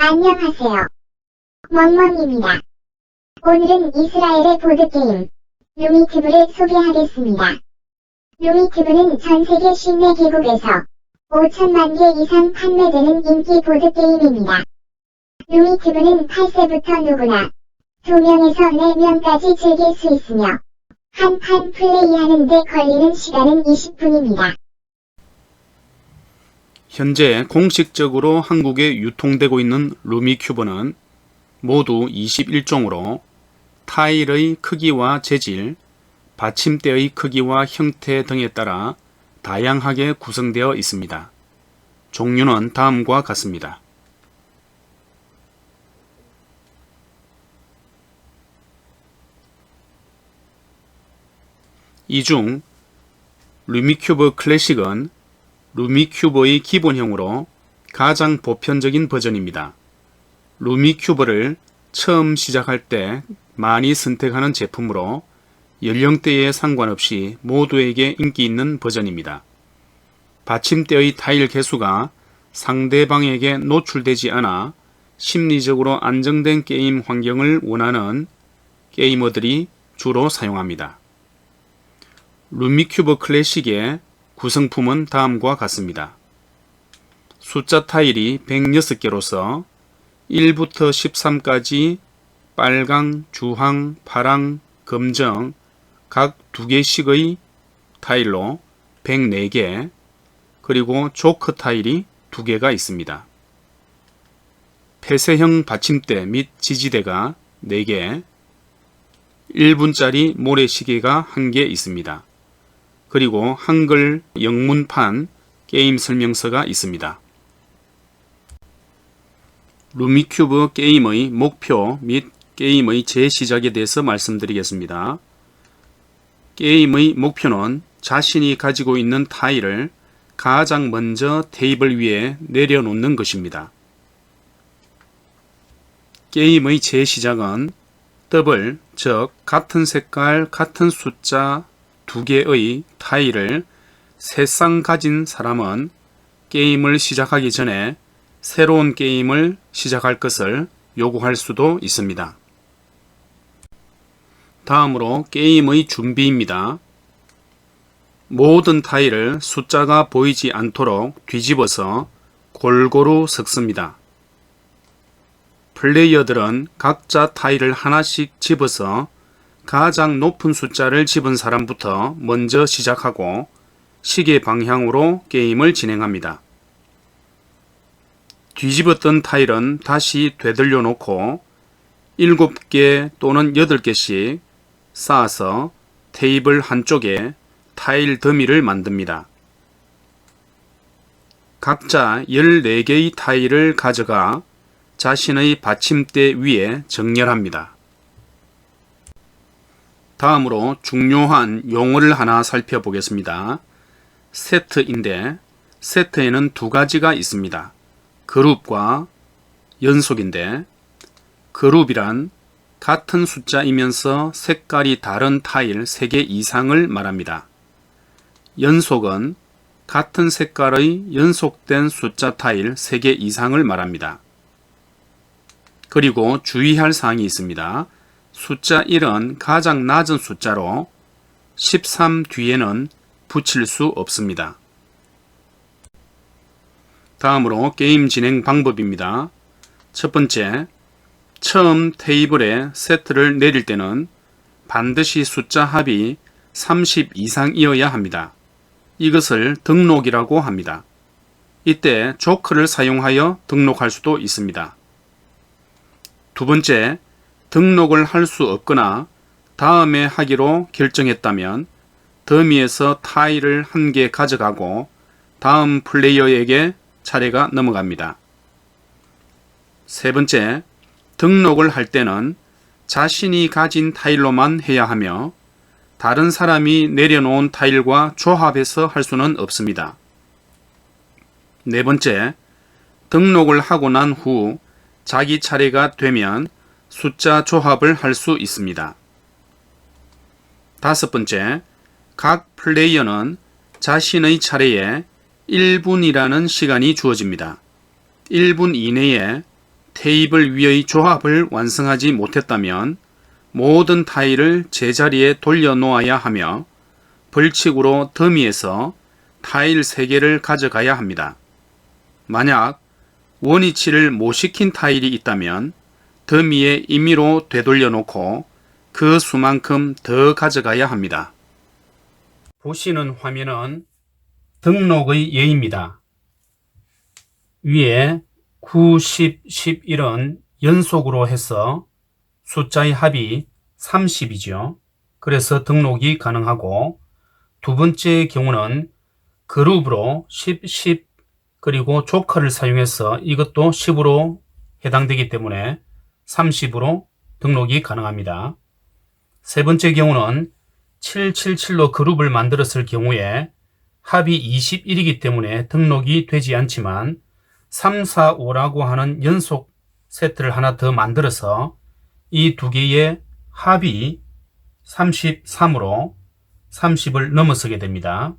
안녕하세요. 멍멍입니다. 오늘은 이스라엘의 보드게임, 루미큐브를 소개하겠습니다. 루미큐브는 전세계 54개국에서 5천만 개 이상 판매되는 인기 보드게임입니다. 루미큐브는 8세부터 누구나 2명에서 4명까지 즐길 수 있으며 한 판 플레이하는 데 걸리는 시간은 20분입니다. 현재 공식적으로 한국에 유통되고 있는 루미큐브는 모두 21종으로 타일의 크기와 재질, 받침대의 크기와 형태 등에 따라 다양하게 구성되어 있습니다. 종류는 다음과 같습니다. 이 중 루미큐브 클래식은 루미큐브의 기본형으로 가장 보편적인 버전입니다. 루미큐브를 처음 시작할 때 많이 선택하는 제품으로 연령대에 상관없이 모두에게 인기 있는 버전입니다. 받침대의 타일 개수가 상대방에게 노출되지 않아 심리적으로 안정된 게임 환경을 원하는 게이머들이 주로 사용합니다. 루미큐브 클래식의 구성품은 다음과 같습니다. 숫자 타일이 106개로서 1부터 13까지 빨강, 주황, 파랑, 검정 각 2개씩의 타일로 104개, 그리고 조커 타일이 2개가 있습니다. 폐쇄형 받침대 및 지지대가 4개, 1분짜리 모래시계가 1개 있습니다. 그리고 한글 영문판 게임 설명서가 있습니다. 루미큐브 게임의 목표 및 게임의 재시작에 대해서 말씀드리겠습니다. 게임의 목표는 자신이 가지고 있는 타일을 가장 먼저 테이블 위에 내려놓는 것입니다. 게임의 재시작은 더블, 즉 같은 색깔, 같은 숫자 2개의 타일을 3쌍 가진 사람은 게임을 시작하기 전에 새로운 게임을 시작할 것을 요구할 수도 있습니다. 다음으로 게임의 준비입니다. 모든 타일을 숫자가 보이지 않도록 뒤집어서 골고루 섞습니다. 플레이어들은 각자 타일을 하나씩 집어서 가장 높은 숫자를 집은 사람부터 먼저 시작하고 시계 방향으로 게임을 진행합니다. 뒤집었던 타일은 다시 되돌려 놓고 7개 또는 8개씩 쌓아서 테이블 한쪽에 타일 더미를 만듭니다. 각자 14개의 타일을 가져가 자신의 받침대 위에 정렬합니다. 다음으로 중요한 용어를 하나 살펴보겠습니다. 세트인데 세트에는 2가지가 있습니다. 그룹과 연속인데, 그룹이란 같은 숫자이면서 색깔이 다른 타일 3개 이상을 말합니다. 연속은 같은 색깔의 연속된 숫자 타일 3개 이상을 말합니다. 그리고 주의할 사항이 있습니다. 숫자 1은 가장 낮은 숫자로 13 뒤에는 붙일 수 없습니다. 다음으로 게임 진행 방법입니다. 첫 번째, 처음 테이블에 세트를 내릴 때는 반드시 숫자 합이 30 이상이어야 합니다. 이것을 등록이라고 합니다. 이때 조커를 사용하여 등록할 수도 있습니다. 두 번째, 등록을 할 수 없거나 다음에 하기로 결정했다면 더미에서 타일을 1개 가져가고 다음 플레이어에게 차례가 넘어갑니다. 세 번째, 등록을 할 때는 자신이 가진 타일로만 해야 하며 다른 사람이 내려놓은 타일과 조합해서 할 수는 없습니다. 네 번째, 등록을 하고 난 후 자기 차례가 되면 숫자 조합을 할 수 있습니다. 다섯 번째, 각 플레이어는 자신의 차례에 1분이라는 시간이 주어집니다. 1분 이내에 테이블 위의 조합을 완성하지 못했다면 모든 타일을 제자리에 돌려놓아야 하며 벌칙으로 더미에서 타일 3개를 가져가야 합니다. 만약 원위치를 못 시킨 타일이 있다면 더미에 임의로 되돌려 놓고 그 수만큼 더 가져가야 합니다. 보시는 화면은 등록의 예입니다. 위에 9, 10, 11은 연속으로 해서 숫자의 합이 30이죠. 그래서 등록이 가능하고, 두 번째 경우는 그룹으로 10, 10 그리고 조커를 사용해서 이것도 10으로 해당되기 때문에 30으로 등록이 가능합니다. 세 번째 경우는 777로 그룹을 만들었을 경우에 합이 21이기 때문에 등록이 되지 않지만 3, 4, 5라고 하는 연속 세트를 하나 더 만들어서 이 두 개의 합이 33으로 30을 넘어서게 됩니다.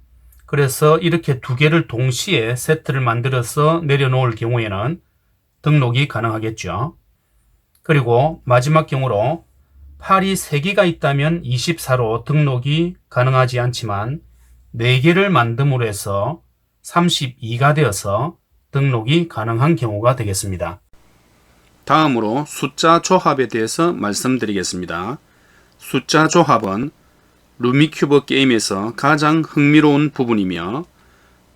그래서 이렇게 두 개를 동시에 세트를 만들어서 내려놓을 경우에는 등록이 가능하겠죠. 그리고 마지막 경우로 팔이 3개가 있다면 24로 등록이 가능하지 않지만 4개를 만듦으로 해서 32가 되어서 등록이 가능한 경우가 되겠습니다. 다음으로 숫자 조합에 대해서 말씀드리겠습니다. 숫자 조합은 루미큐브 게임에서 가장 흥미로운 부분이며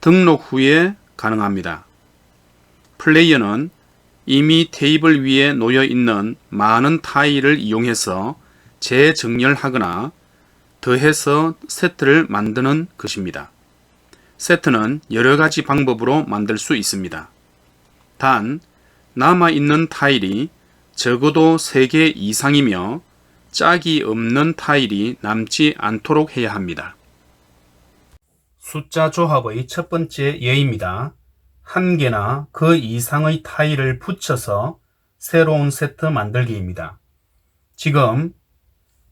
등록 후에 가능합니다. 플레이어는 이미 테이블 위에 놓여 있는 많은 타일을 이용해서 재정렬하거나 더해서 세트를 만드는 것입니다. 세트는 여러 가지 방법으로 만들 수 있습니다. 단, 남아있는 타일이 적어도 3개 이상이며 짝이 없는 타일이 남지 않도록 해야 합니다. 숫자 조합의 첫 번째 예입니다. 한 개나 그 이상의 타일을 붙여서 새로운 세트 만들기입니다. 지금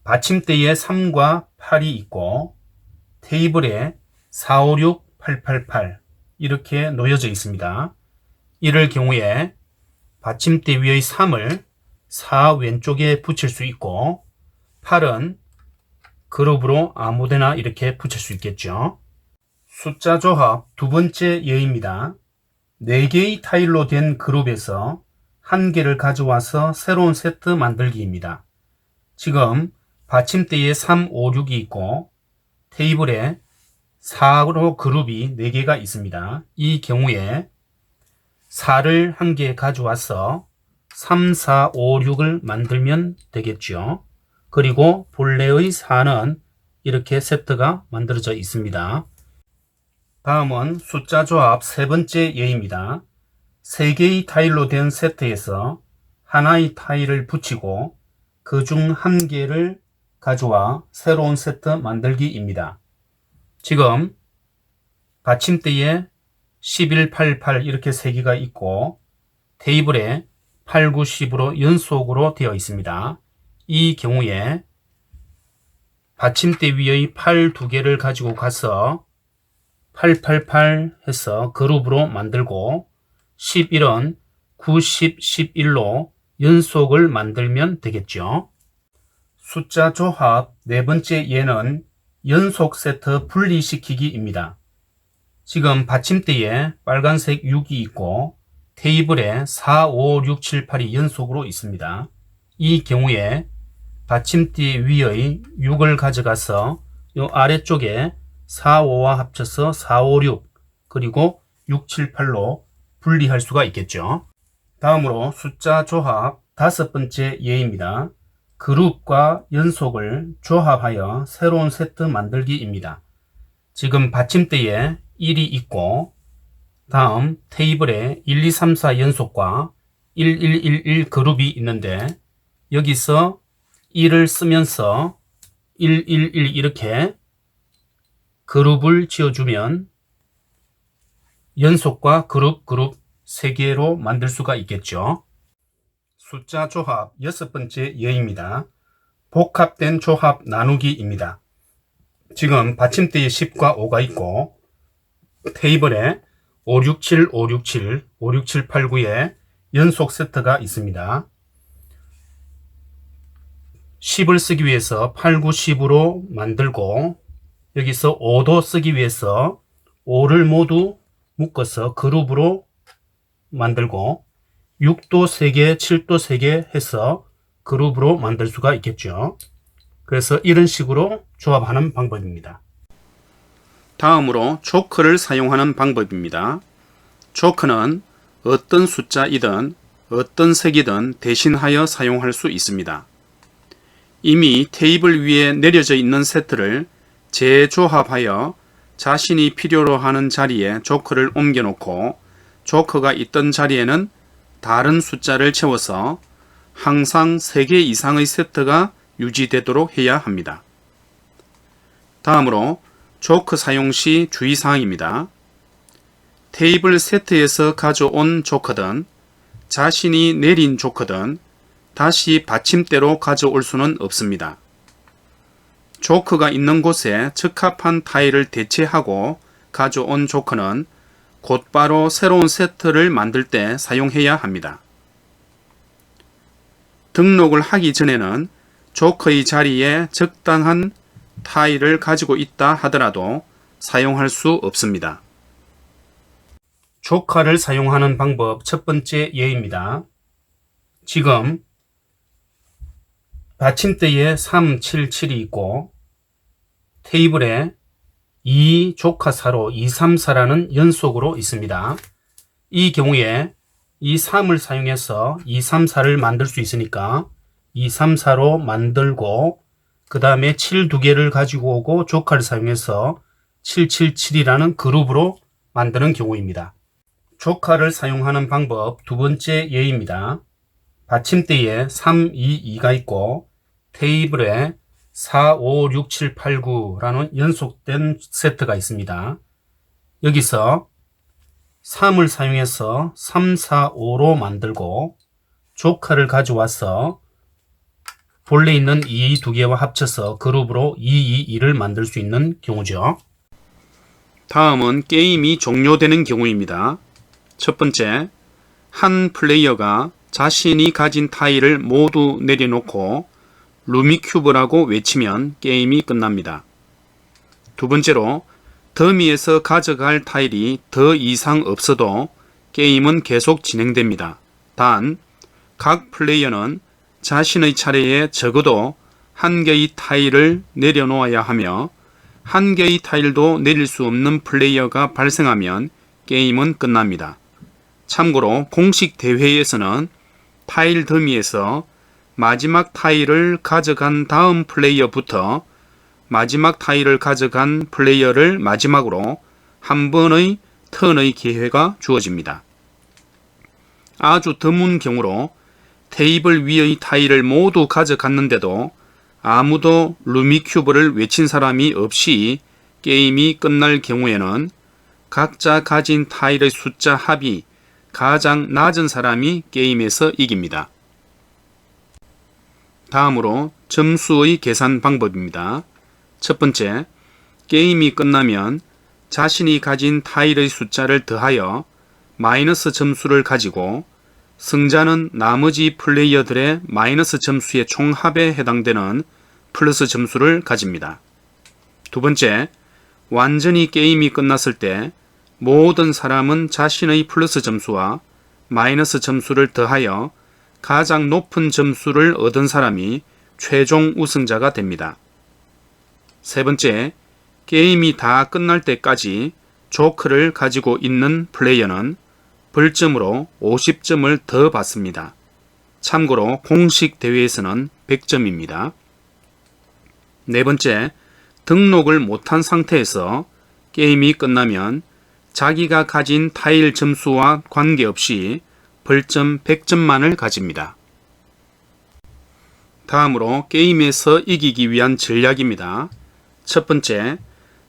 받침대에 3과 8이 있고 테이블에 4, 5, 6, 8, 8, 8 이렇게 놓여져 있습니다. 이럴 경우에 받침대 위의 3을 4 왼쪽에 붙일 수 있고 8은 그룹으로 아무데나 이렇게 붙일 수 있겠죠. 숫자 조합 두 번째 예입니다. 4개의 타일로 된 그룹에서 1개를 가져와서 새로운 세트 만들기입니다. 지금 받침대에 3, 5, 6이 있고 테이블에 4로 그룹이 4개가 있습니다. 이 경우에 4를 1개 가져와서 3, 4, 5, 6을 만들면 되겠죠. 그리고 본래의 4는 이렇게 세트가 만들어져 있습니다. 다음은 숫자 조합 세 번째 예입니다. 3개의 타일로 된 세트에서 하나의 타일을 붙이고 그중 1개를 가져와 새로운 세트 만들기입니다. 지금 받침대에 11, 8, 8 이렇게 3개가 있고 테이블에 8, 9, 10으로 연속으로 되어 있습니다. 이 경우에 받침대 위의 8 2개를 가지고 가서 888 해서 그룹으로 만들고 11은 9, 10, 11로 연속을 만들면 되겠죠. 숫자 조합 네 번째 예는 연속 세트 분리시키기입니다. 지금 받침대에 빨간색 6이 있고 테이블에 4, 5, 6, 7, 8이 연속으로 있습니다. 이 경우에 받침대 위의 6을 가져가서 이 아래쪽에 4, 5와 합쳐서 4, 5, 6 그리고 6, 7, 8로 분리할 수가 있겠죠. 다음으로 숫자 조합 다섯 번째 예입니다. 그룹과 연속을 조합하여 새로운 세트 만들기입니다. 지금 받침대에 1이 있고 다음 테이블에 1, 2, 3, 4 연속과 1, 1, 1, 1 그룹이 있는데 여기서 1을 쓰면서 1, 1, 1 이렇게 그룹을 지어주면 연속과 그룹 3개로 만들 수가 있겠죠. 숫자 조합 여섯 번째 예입니다. 복합된 조합 나누기입니다. 지금 받침대에 10과 5가 있고 테이블에 5, 6, 7, 5, 6, 7, 5, 6, 7, 8, 9에 연속 세트가 있습니다. 10을 쓰기 위해서 8, 9, 10으로 만들고 여기서 5도 쓰기 위해서 5를 모두 묶어서 그룹으로 만들고 6도 3개, 7도 3개 해서 그룹으로 만들 수가 있겠죠. 그래서 이런 식으로 조합하는 방법입니다. 다음으로 초크를 사용하는 방법입니다. 초크는 어떤 숫자이든 어떤 색이든 대신하여 사용할 수 있습니다. 이미 테이블 위에 내려져 있는 세트를 재조합하여 자신이 필요로 하는 자리에 조커를 옮겨놓고 조커가 있던 자리에는 다른 숫자를 채워서 항상 3개 이상의 세트가 유지되도록 해야 합니다. 다음으로 조커 사용 시 주의사항입니다. 테이블 세트에서 가져온 조커든 자신이 내린 조커든 다시 받침대로 가져올 수는 없습니다. 조커가 있는 곳에 적합한 타일을 대체하고 가져온 조커는 곧바로 새로운 세트를 만들 때 사용해야 합니다. 등록을 하기 전에는 조커의 자리에 적당한 타일을 가지고 있다 하더라도 사용할 수 없습니다. 조커를 사용하는 방법 첫 번째 예입니다. 지금 받침대에 377이 있고 테이블에 2 조카사로 234라는 연속으로 있습니다. 이 경우에 이 3을 사용해서 234를 만들 수 있으니까 234로 만들고 그 다음에 7 2개를 가지고 오고 조카를 사용해서 777이라는 그룹으로 만드는 경우입니다. 조카를 사용하는 방법 두 번째 예입니다. 받침대에 3, 2, 2가 있고 테이블에 4, 5, 6, 7, 8, 9라는 연속된 세트가 있습니다. 여기서 3을 사용해서 3, 4, 5로 만들고 조카를 가져와서 본래 있는 2, 2개와 합쳐서 그룹으로 2, 2, 2를 만들 수 있는 경우죠. 다음은 게임이 종료되는 경우입니다. 첫 번째, 한 플레이어가 자신이 가진 타일을 모두 내려놓고 루미큐브라고 외치면 게임이 끝납니다. 두 번째로, 더미에서 가져갈 타일이 더 이상 없어도 게임은 계속 진행됩니다. 단, 각 플레이어는 자신의 차례에 적어도 한 개의 타일을 내려놓아야 하며 한 개의 타일도 내릴 수 없는 플레이어가 발생하면 게임은 끝납니다. 참고로 공식 대회에서는 타일 더미에서 마지막 타일을 가져간 다음 플레이어부터 마지막 타일을 가져간 플레이어를 마지막으로 한 번의 턴의 기회가 주어집니다. 아주 드문 경우로 테이블 위의 타일을 모두 가져갔는데도 아무도 루미큐브를 외친 사람이 없이 게임이 끝날 경우에는 각자 가진 타일의 숫자 합이 가장 낮은 사람이 게임에서 이깁니다. 다음으로 점수의 계산 방법입니다. 첫 번째, 게임이 끝나면 자신이 가진 타일의 숫자를 더하여 마이너스 점수를 가지고 승자는 나머지 플레이어들의 마이너스 점수의 총합에 해당되는 플러스 점수를 가집니다. 두 번째, 완전히 게임이 끝났을 때 모든 사람은 자신의 플러스 점수와 마이너스 점수를 더하여 가장 높은 점수를 얻은 사람이 최종 우승자가 됩니다. 세 번째, 게임이 다 끝날 때까지 조커를 가지고 있는 플레이어는 벌점으로 50점을 더 받습니다. 참고로 공식 대회에서는 100점입니다. 네 번째, 등록을 못한 상태에서 게임이 끝나면 자기가 가진 타일 점수와 관계없이 벌점 100점만을 가집니다. 다음으로 게임에서 이기기 위한 전략입니다. 첫 번째,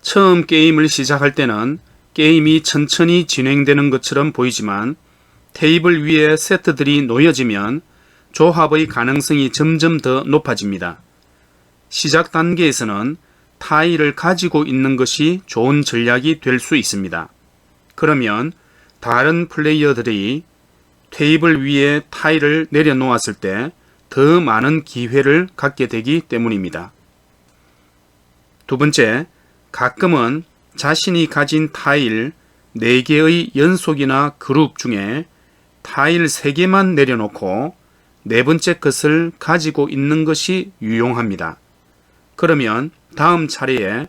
처음 게임을 시작할 때는 게임이 천천히 진행되는 것처럼 보이지만 테이블 위에 세트들이 놓여지면 조합의 가능성이 점점 더 높아집니다. 시작 단계에서는 타일을 가지고 있는 것이 좋은 전략이 될 수 있습니다. 그러면 다른 플레이어들이 테이블 위에 타일을 내려놓았을 때 더 많은 기회를 갖게 되기 때문입니다. 두 번째, 가끔은 자신이 가진 타일 4개의 연속이나 그룹 중에 타일 3개만 내려놓고 네 번째 것을 가지고 있는 것이 유용합니다. 그러면 다음 차례에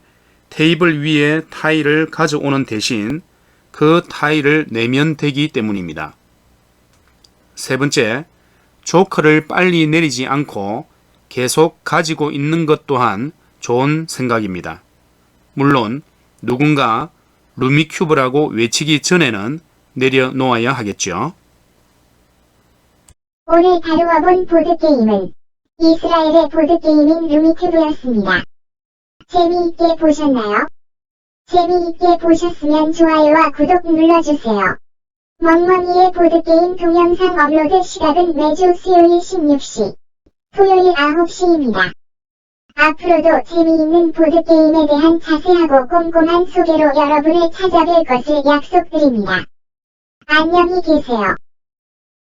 테이블 위에 타일을 가져오는 대신 그 타일을 내면 되기 때문입니다. 세 번째, 조커를 빨리 내리지 않고 계속 가지고 있는 것 또한 좋은 생각입니다. 물론 누군가 루미큐브라고 외치기 전에는 내려놓아야 하겠죠. 오늘 다루어본 보드게임은 이스라엘의 보드게임인 루미큐브였습니다. 재미있게 보셨나요? 재미있게 보셨으면 좋아요와 구독 눌러주세요. 멍멍이의 보드게임 동영상 업로드 시각은 매주 수요일 16시, 토요일 9시입니다. 앞으로도 재미있는 보드게임에 대한 자세하고 꼼꼼한 소개로 여러분을 찾아뵐 것을 약속드립니다. 안녕히 계세요.